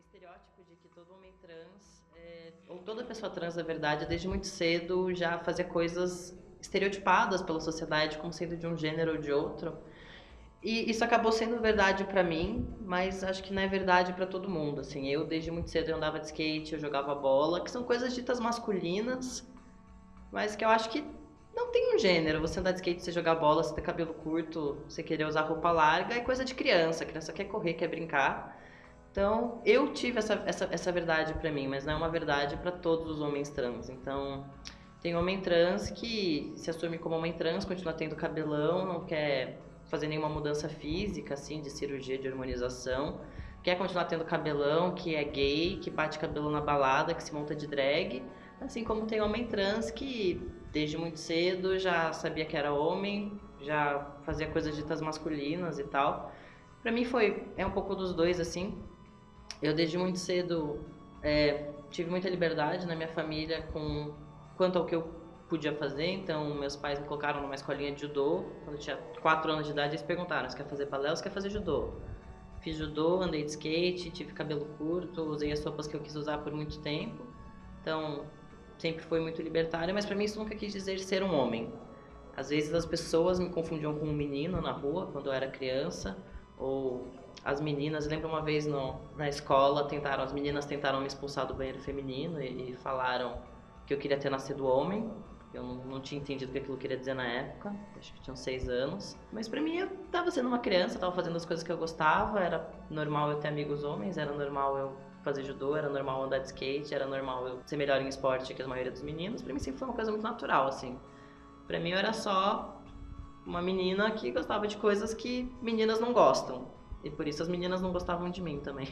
estereótipo de que todo homem trans, ou toda pessoa trans, na verdade, desde muito cedo já fazia coisas estereotipadas pela sociedade como sendo de um gênero ou de outro. E isso acabou sendo verdade pra mim, mas acho que não é verdade pra todo mundo. Assim, eu desde muito cedo eu andava de skate, eu jogava bola, que são coisas ditas masculinas, mas que eu acho que não tem um gênero. Você andar de skate, você jogar bola, você ter cabelo curto, você querer usar roupa larga, é coisa de criança. A criança quer correr, quer brincar. Então, eu tive essa verdade pra mim, mas não é uma verdade pra todos os homens trans. Então, tem homem trans que se assume como homem trans, continua tendo cabelão, não quer fazer nenhuma mudança física, assim, de cirurgia, de hormonização, quer continuar tendo cabelão, que é gay, que bate cabelo na balada, que se monta de drag, assim como tem homem trans que desde muito cedo já sabia que era homem, já fazia coisas ditas masculinas e tal. Pra mim é um pouco dos dois, assim. Eu desde muito cedo tive muita liberdade na minha família quanto ao que eu podia fazer. Então meus pais me colocaram numa escolinha de judô. Quando eu tinha 4 anos de idade, eles perguntaram: você quer fazer balé ou você quer fazer judô? Fiz judô, andei de skate, tive cabelo curto, usei as roupas que eu quis usar por muito tempo. Então sempre foi muito libertária, mas pra mim isso nunca quis dizer ser um homem. Às vezes as pessoas me confundiam com um menino na rua quando eu era criança, ou as meninas, lembro uma vez na escola, as meninas tentaram me expulsar do banheiro feminino e falaram que eu queria ter nascido homem. Eu não tinha entendido o que aquilo queria dizer na época, acho que tinha uns 6 anos. Mas pra mim eu tava sendo uma criança, tava fazendo as coisas que eu gostava, era normal eu ter amigos homens, era normal eu fazer judô, era normal andar de skate, era normal eu ser melhor em esporte que a maioria dos meninos. Pra mim sempre foi uma coisa muito natural, assim. Pra mim eu era só uma menina que gostava de coisas que meninas não gostam. E por isso as meninas não gostavam de mim também.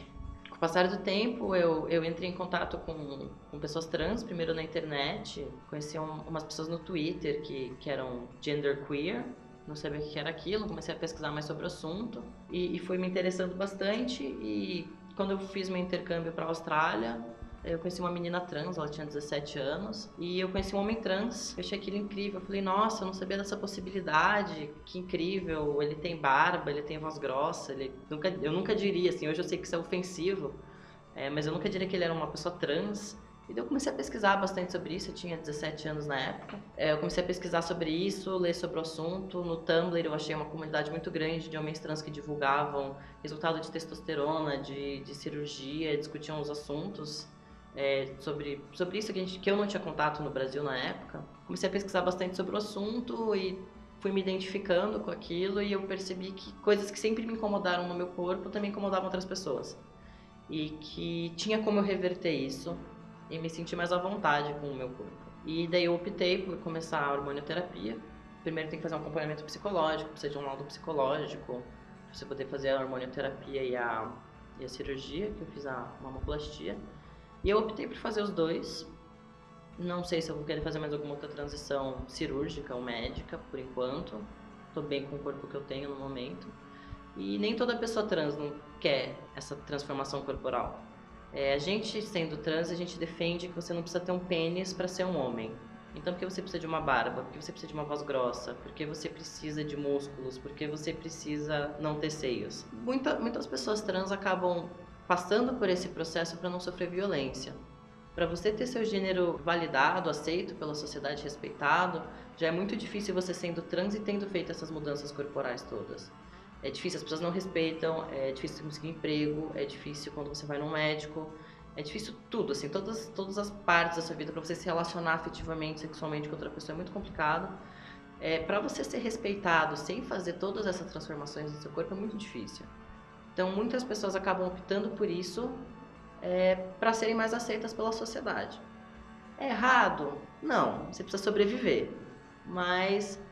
Com o passar do tempo, eu entrei em contato com pessoas trans, primeiro na internet. Conheci umas pessoas no Twitter que eram genderqueer. Não sabia o que era aquilo, comecei a pesquisar mais sobre o assunto. E fui me interessando bastante. E quando eu fiz meu intercâmbio para a Austrália, eu conheci uma menina trans, ela tinha 17 anos, e eu conheci um homem trans, eu achei aquilo incrível, eu falei, nossa, eu não sabia dessa possibilidade, que incrível, ele tem barba, ele tem voz grossa, eu nunca diria, assim, hoje eu sei que isso é ofensivo, mas eu nunca diria que ele era uma pessoa trans. E daí eu comecei a pesquisar bastante sobre isso, eu tinha 17 anos na época. Eu comecei a pesquisar sobre isso, ler sobre o assunto. No Tumblr eu achei uma comunidade muito grande de homens trans que divulgavam resultado de testosterona, de cirurgia, discutiam os assuntos sobre isso que eu não tinha contato no Brasil na época. Comecei a pesquisar bastante sobre o assunto e fui me identificando com aquilo e eu percebi que coisas que sempre me incomodaram no meu corpo também incomodavam outras pessoas. E que tinha como eu reverter isso e me sentir mais à vontade com o meu corpo. E daí eu optei por começar a hormonioterapia. Primeiro tem que fazer um acompanhamento psicológico, precisa de um laudo psicológico, pra você poder fazer a hormonioterapia e a cirurgia, que eu fiz a mamoplastia. E eu optei por fazer os dois. Não sei se eu vou querer fazer mais alguma outra transição cirúrgica ou médica, por enquanto. Tô bem com o corpo que eu tenho no momento. E nem toda pessoa trans não quer essa transformação corporal. A gente, sendo trans, a gente defende que você não precisa ter um pênis para ser um homem. Então, por que você precisa de uma barba? Por que você precisa de uma voz grossa? Por que você precisa de músculos? Por que você precisa não ter seios? Muitas pessoas trans acabam passando por esse processo para não sofrer violência. Para você ter seu gênero validado, aceito pela sociedade, respeitado, já é muito difícil você sendo trans e tendo feito essas mudanças corporais todas. É difícil, as pessoas não respeitam, é difícil conseguir emprego, é difícil quando você vai no médico, é difícil tudo, assim, todas as partes da sua vida para você se relacionar afetivamente, sexualmente com outra pessoa é muito complicado. Para você ser respeitado sem fazer todas essas transformações no seu corpo é muito difícil. Então muitas pessoas acabam optando por isso para serem mais aceitas pela sociedade. É errado? Não, você precisa sobreviver, mas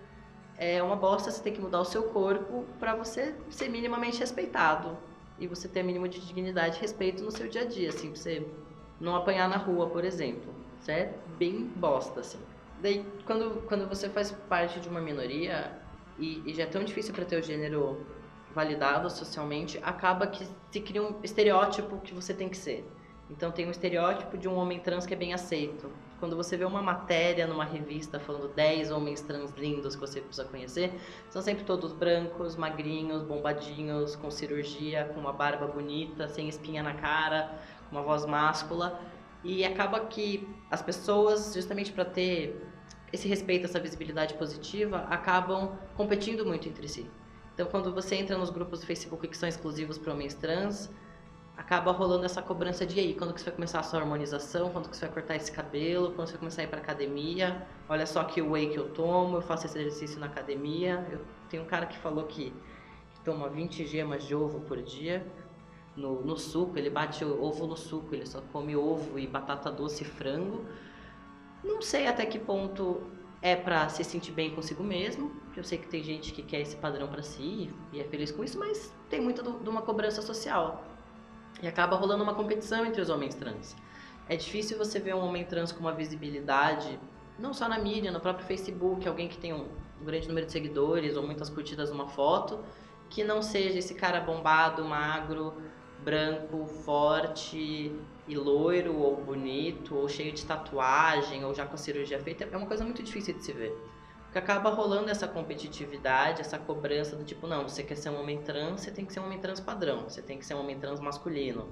é uma bosta você ter que mudar o seu corpo para você ser minimamente respeitado e você ter mínimo de dignidade e respeito no seu dia a dia, assim, pra você não apanhar na rua, por exemplo. Isso é bem bosta, assim. Daí, quando você faz parte de uma minoria e já é tão difícil para ter o gênero validado socialmente, acaba que se cria um estereótipo que você tem que ser. Então tem um estereótipo de um homem trans que é bem aceito. Quando você vê uma matéria numa revista falando 10 homens trans lindos que você precisa conhecer, são sempre todos brancos, magrinhos, bombadinhos, com cirurgia, com uma barba bonita, sem espinha na cara, com uma voz máscula. E acaba que as pessoas, justamente para ter esse respeito, essa visibilidade positiva, acabam competindo muito entre si. Então quando você entra nos grupos do Facebook que são exclusivos para homens trans, acaba rolando essa cobrança de aí, quando que você vai começar a sua harmonização, quando que você vai cortar esse cabelo, quando você vai começar a ir pra academia, olha só que whey que eu tomo, eu faço esse exercício na academia. Eu tenho um cara que falou que toma 20 gemas de ovo por dia, no suco, ele bate o ovo no suco, ele só come ovo e batata doce e frango. Não sei até que ponto é pra se sentir bem consigo mesmo, porque eu sei que tem gente que quer esse padrão pra si e é feliz com isso, mas tem muito de uma cobrança social. E acaba rolando uma competição entre os homens trans. É difícil você ver um homem trans com uma visibilidade, não só na mídia, no próprio Facebook, alguém que tem um grande número de seguidores ou muitas curtidas numa foto, que não seja esse cara bombado, magro, branco, forte e loiro, ou bonito, ou cheio de tatuagem, ou já com cirurgia feita. É uma coisa muito difícil de se ver. Porque acaba rolando essa competitividade, essa cobrança do tipo, não, você quer ser um homem trans, você tem que ser um homem trans padrão, você tem que ser um homem trans masculino.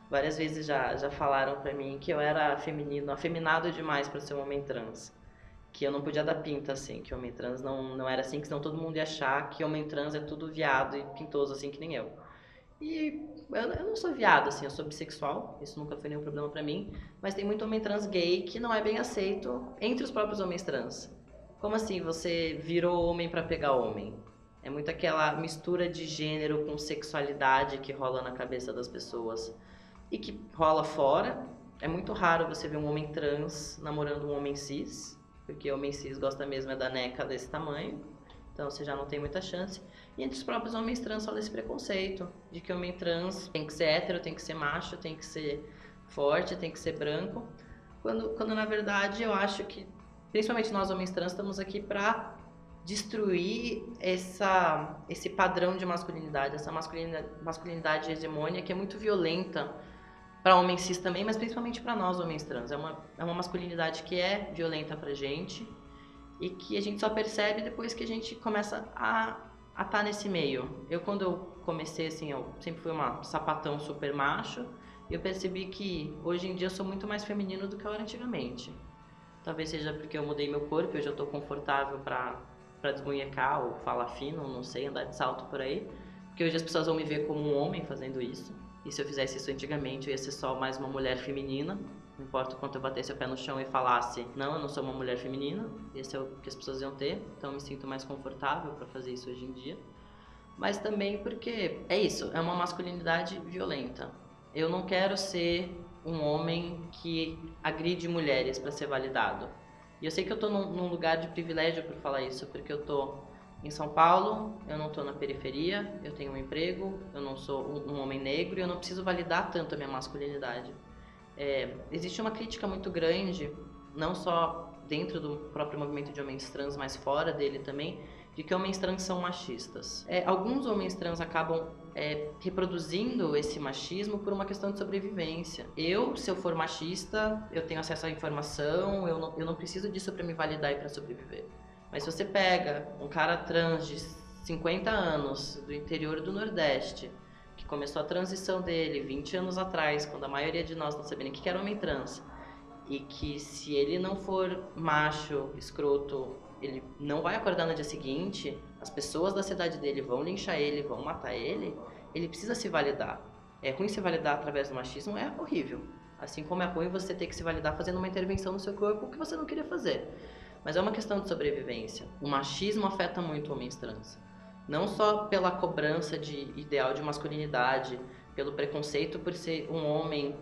Várias vezes já falaram pra mim que eu era feminino, afeminado demais pra ser um homem trans. Que eu não podia dar pinta, assim, que homem trans não era assim, que senão todo mundo ia achar que homem trans é tudo viado e pintoso, assim, que nem eu. E eu não sou viado, assim, eu sou bissexual, isso nunca foi nenhum problema pra mim, mas tem muito homem trans gay que não é bem aceito entre os próprios homens trans. Como assim você virou homem pra pegar homem? É muito aquela mistura de gênero com sexualidade que rola na cabeça das pessoas e que rola fora. É muito raro você ver um homem trans namorando um homem cis, porque homem cis gosta mesmo é da neca desse tamanho, então você já não tem muita chance. E entre os próprios homens trans rola esse preconceito de que homem trans tem que ser hétero, tem que ser macho, tem que ser forte, tem que ser branco, quando na verdade eu acho que principalmente nós homens trans estamos aqui para destruir esse padrão de masculinidade, essa masculinidade hegemônica que é muito violenta para homens cis também, mas principalmente para nós homens trans. É uma masculinidade que é violenta pra gente e que a gente só percebe depois que a gente começa a estar nesse meio. Eu quando eu comecei assim, eu sempre fui uma sapatão super macho, e eu percebi que hoje em dia eu sou muito mais feminino do que eu era antigamente. Talvez seja porque eu mudei meu corpo, hoje eu tô confortável pra desmunhecar ou falar fino, não sei, andar de salto por aí. Porque hoje as pessoas vão me ver como um homem fazendo isso. E se eu fizesse isso antigamente, eu ia ser só mais uma mulher feminina. Não importa o quanto eu batesse o pé no chão e falasse, não, eu não sou uma mulher feminina. Esse é o que as pessoas iam ter. Então eu me sinto mais confortável pra fazer isso hoje em dia. Mas também porque é isso, é uma masculinidade violenta. Eu não quero ser um homem que agride mulheres para ser validado. E eu sei que eu tô num lugar de privilégio por falar isso, porque eu tô em São Paulo, eu não tô na periferia, eu tenho um emprego, eu não sou um homem negro e eu não preciso validar tanto a minha masculinidade. Existe uma crítica muito grande, não só dentro do próprio movimento de homens trans, mas fora dele também, de que homens trans são machistas. Alguns homens trans acabam reproduzindo esse machismo por uma questão de sobrevivência. Se eu for machista, eu tenho acesso à informação, eu não preciso disso para me validar e para sobreviver. Mas se você pega um cara trans de 50 anos, do interior do Nordeste, que começou a transição dele 20 anos atrás, quando a maioria de nós não sabia nem o que era homem trans, e que se ele não for macho, escroto, ele não vai acordar no dia seguinte, as pessoas da cidade dele vão linchar ele, vão matar ele precisa se validar. É ruim se validar através do machismo, é horrível. Assim como é ruim você ter que se validar fazendo uma intervenção no seu corpo que você não queria fazer. Mas é uma questão de sobrevivência. O machismo afeta muito homens trans. Não só pela cobrança de ideal de masculinidade, pelo preconceito por ser um homem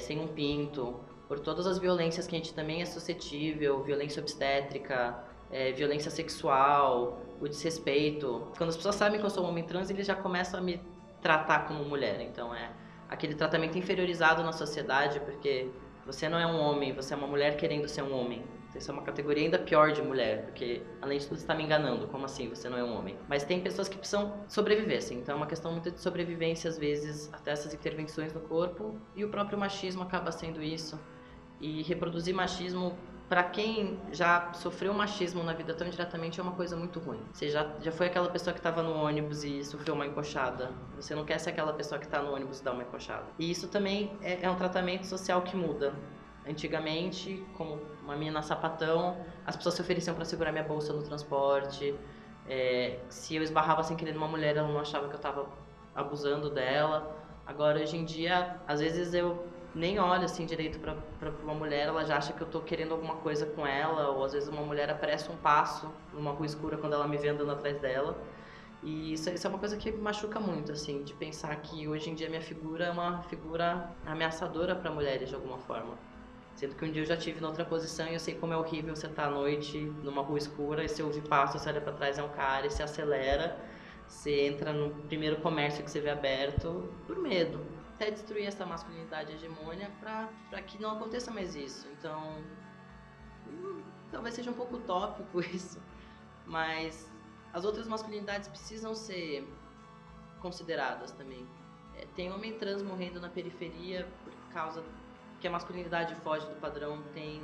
sem um pinto, por todas as violências que a gente também é suscetível, violência obstétrica, violência sexual, o desrespeito. Quando as pessoas sabem que eu sou um homem trans, eles já começam a me tratar como mulher. Então é aquele tratamento inferiorizado na sociedade, porque você não é um homem, você é uma mulher querendo ser um homem. Então, isso é uma categoria ainda pior de mulher, porque além de tudo você está me enganando, como assim você não é um homem? Mas tem pessoas que precisam sobreviver, assim, então é uma questão muito de sobrevivência às vezes, até essas intervenções no corpo, e o próprio machismo acaba sendo isso. E reproduzir machismo, para quem já sofreu machismo na vida tão diretamente, é uma coisa muito ruim. Você já foi aquela pessoa que estava no ônibus e sofreu uma encoxada. Você não quer ser aquela pessoa que está no ônibus e dá uma encoxada. E isso também é um tratamento social que muda. Antigamente, como uma menina sapatão, as pessoas se ofereciam para segurar minha bolsa no transporte. Se eu esbarrava sem querer numa mulher, ela não achava que eu estava abusando dela. Agora, hoje em dia, às vezes eu nem olho assim direito pra uma mulher, ela já acha que eu tô querendo alguma coisa com ela, ou às vezes uma mulher apressa um passo numa rua escura quando ela me vê andando atrás dela. E isso é uma coisa que me machuca muito, assim, de pensar que hoje em dia minha figura é uma figura ameaçadora para mulheres de alguma forma. Sendo que um dia eu já tive noutra posição e eu sei como é horrível você estar à noite numa rua escura e você ouve passo, você olha pra trás, é um cara e você acelera, você entra no primeiro comércio que você vê aberto por medo. Até destruir essa masculinidade hegemônia pra que não aconteça mais isso. Então, talvez seja um pouco utópico isso, mas as outras masculinidades precisam ser consideradas também. Tem homem trans morrendo na periferia por causa que a masculinidade foge do padrão, tem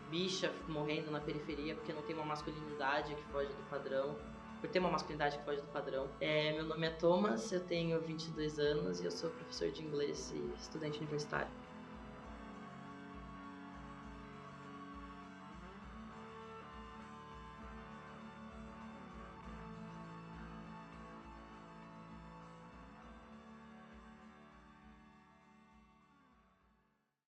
bicha morrendo na periferia porque não tem uma masculinidade que foge do padrão, por ter uma masculinidade que foge do padrão. Meu nome é Thomas, eu tenho 22 anos e eu sou professor de inglês e estudante universitário.